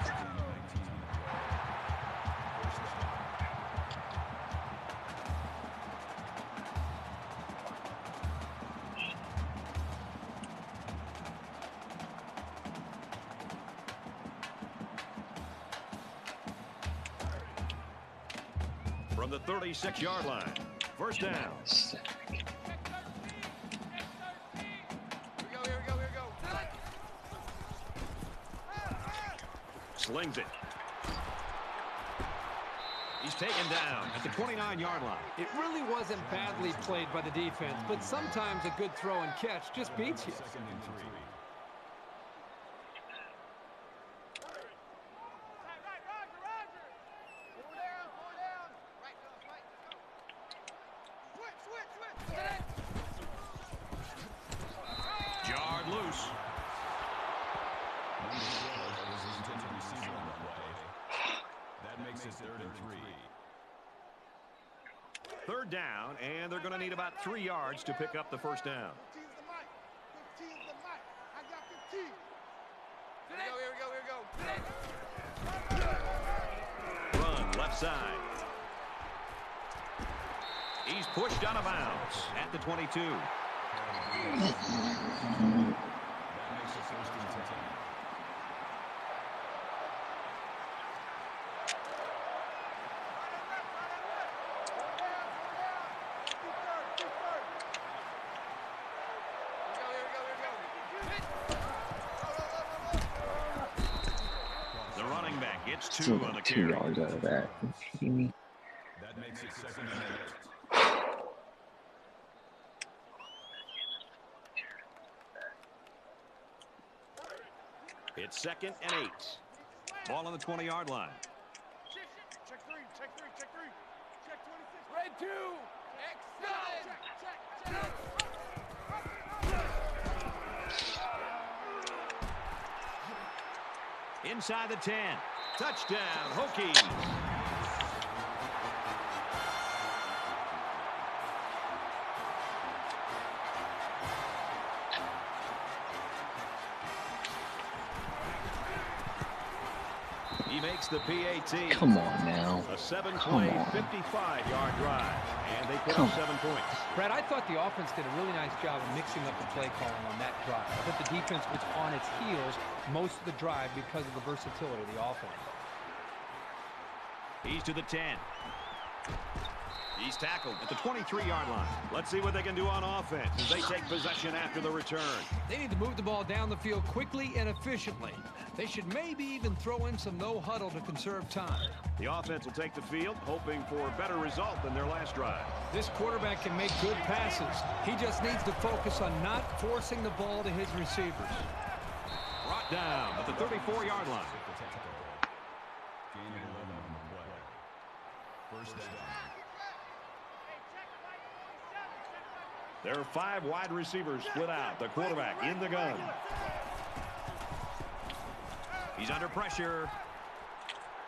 From the 36-yard line. First down. Slings it. He's taken down at the 29-yard line. It really wasn't badly played by the defense, but sometimes a good throw and catch just beats you. 2nd and 3. Jarred loose. That makes it 3rd and 3. 3rd down, and they're going to need about 3 yards to pick up the first down. Run left side. He's pushed out of bounds at the 22. That makes it 1st and 10. The running back gets 2 Still on the got 2 carry. yards out of that. Are you kidding me? That makes it 2nd and 8. It's 2nd and 8. Ball on the 20-yard line. Check 3, check 3, check 3. Check 26. Red 2. Excellent. Inside the 10. Touchdown, Hokies. makes the PAT. Come on now. A 7-play, 55-yard drive. And they put up 7 points. Brad, I thought the offense did a really nice job of mixing up the play calling on that drive. I thought the defense was on its heels most of the drive because of the versatility of the offense. He's to the 10. He's tackled at the 23-yard line. Let's see what they can do on offense as they take possession after the return. They need to move the ball down the field quickly and efficiently. They should maybe even throw in some no huddle to conserve time. The offense will take the field, hoping for a better result than their last drive. This quarterback can make good passes. He just needs to focus on not forcing the ball to his receivers. Brought down at the 34-yard line. Gain of 11 on the play. First down. There are 5 wide receivers split out. The quarterback in the gun. He's under pressure.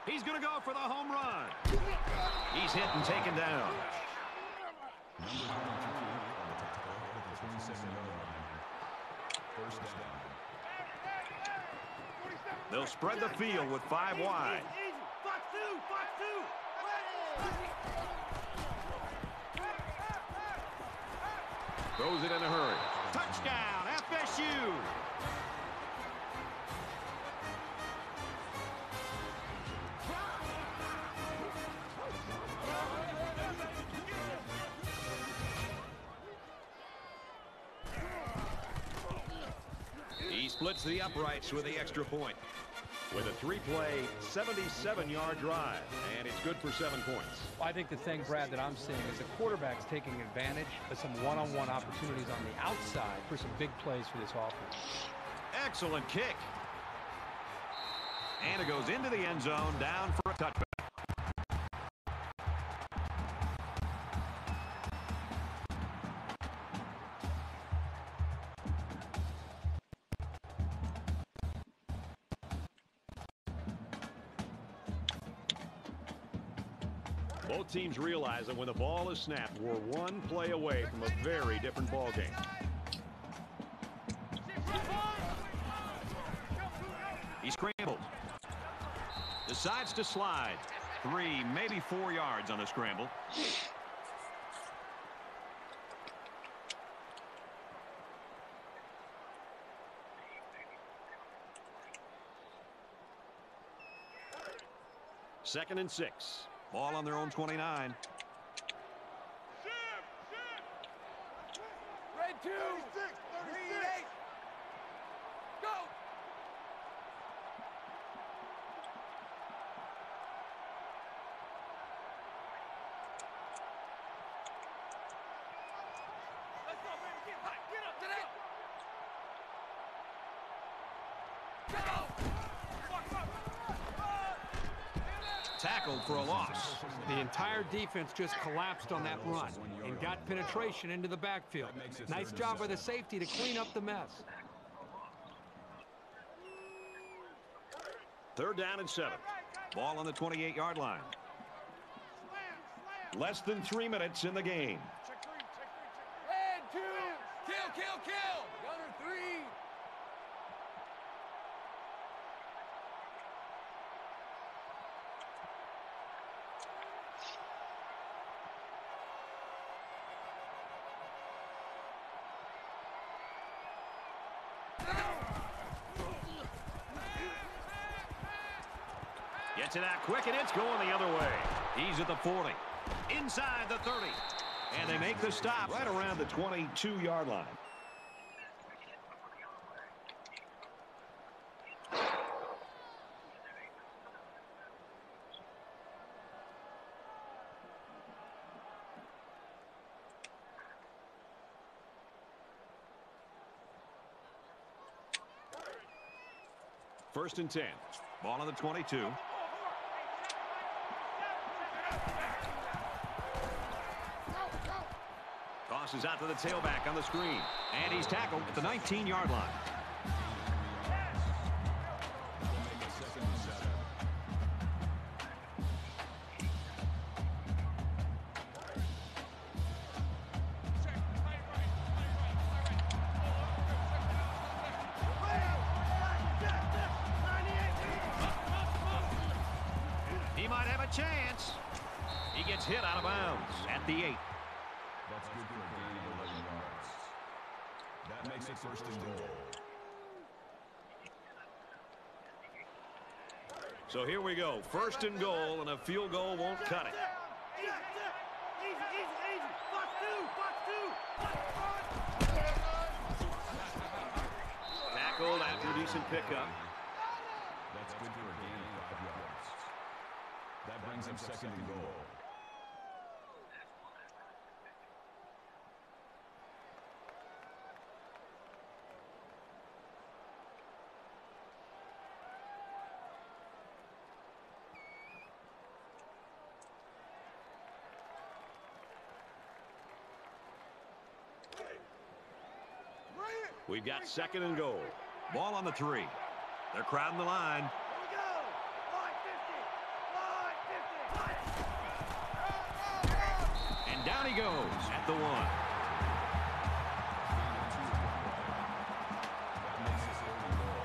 He's going to go for the home run. He's hit and taken down. Number 22 at the 27-yard line. First down. They'll spread the field with 5 wide. Fox 2, Fox 2. Throws it in a hurry. Touchdown, FSU. He splits the uprights with the extra point. With a 3-play, 77-yard drive, and it's good for 7 points. I think the thing, Brad, that I'm seeing is the quarterback's taking advantage of some one-on-one opportunities on the outside for some big plays for this offense. Excellent kick. And it goes into the end zone, down for a touchback. Both teams realize that when the ball is snapped, we're 1 play away from a very different ball game. He scrambled. Decides to slide. 3, maybe 4 yards on a scramble. Second and 6. Ball on their own 29. Red 2, 38. Go. Let's go, baby. Get high. Get up today. Tackled for a loss. The entire defense just collapsed on that run and got penetration into the backfield. Nice job by the safety to clean up the mess. Third down and 7. Ball on the 28-yard line. Less than 3 minutes in the game. Red 2. Kill. Gunner 3. Gets it out quick, and it's going the other way. He's at the 40. Inside the 30. And they make the stop right around the 22-yard line. First and 10. Ball on the 22. Tosses out to the tailback on the screen. And he's tackled at the 19-yard line. might have a chance. He gets hit out of bounds at the 8. That's good for a gain of 11 yards. That makes it first and goal. So here we go. First and goal, and a field goal won't cut it. Tackled after decent pickup. That's good for a gain of 5 yards. That brings up second and goal. We've got second and goal. Ball on the 3. They're crowding the line. And down he goes at the 1. That makes it third and goal.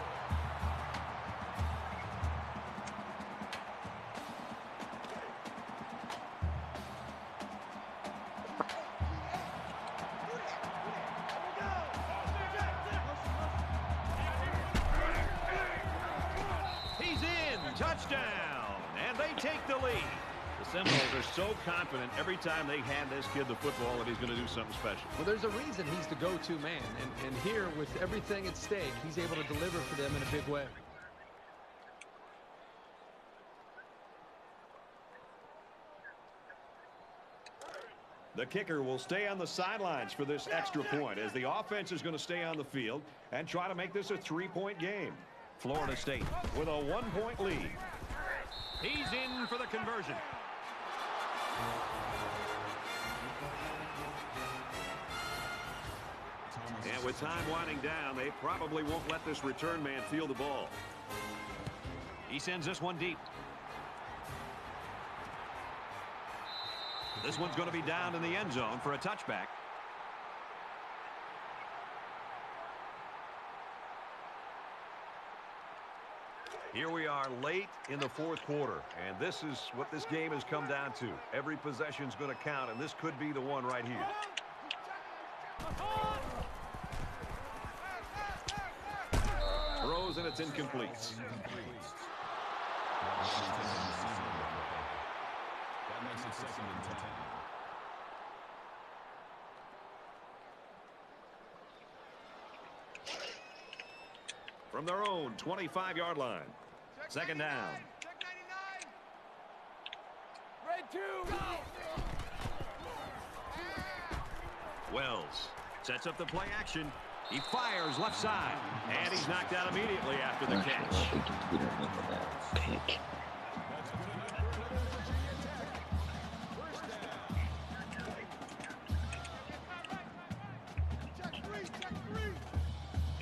He's in. Touchdown. And they take the lead. The Seminoles are so confident every time they hand this kid the football that he's going to do something special. Well, there's a reason he's the go-to man. And here, with everything at stake, he's able to deliver for them in a big way. The kicker will stay on the sidelines for this extra point as the offense is going to stay on the field and try to make this a 3-point game. Florida State with a 1-point lead. He's in for the conversion. And with time winding down, they probably won't let this return man field the ball. He sends this one deep. This one's going to be down in the end zone for a touchback. Here we are late in the fourth quarter, and this is what this game has come down to. Every possession's going to count, and this could be the one right here. Throws, and it's incomplete. That makes it second and 10. From their own 25-yard line. Second down. Check 99. Red 2. Wells sets up the play action. He fires left side, and he's knocked out immediately after the Actually, I catch. think you remember that pick.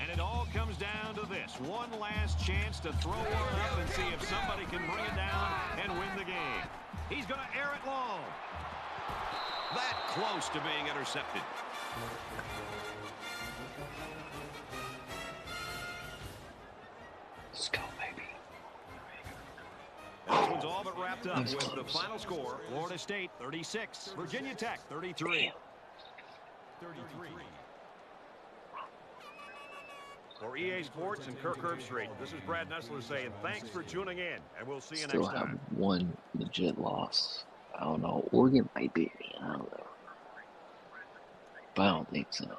And it all comes down to this. One last chance to throw one up and see if somebody can bring it down and win the game. He's going to air it long. That close to being intercepted. Let's go, baby. And this one's all but wrapped up with the final score. Florida State 36, Virginia Tech 33. 33. For EA Sports and Kirk Herbstreit, this is Brad Nessler saying thanks for tuning in, and we'll see you Still next have time. one legit loss. I don't know. Oregon might beat me. I don't know. But I don't think so.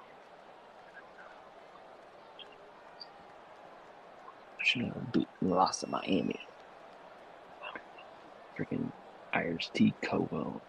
I should have lost to Miami. Freaking Irish T. Covo.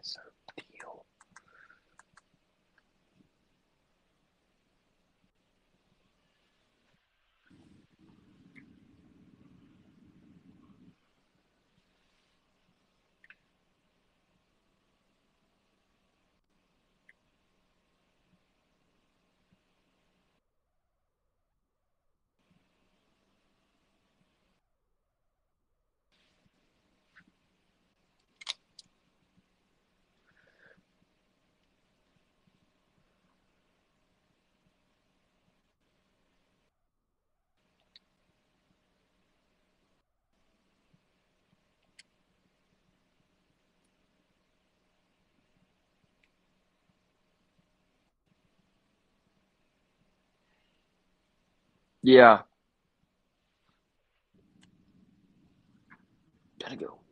That's a deal. Yeah. Gotta go.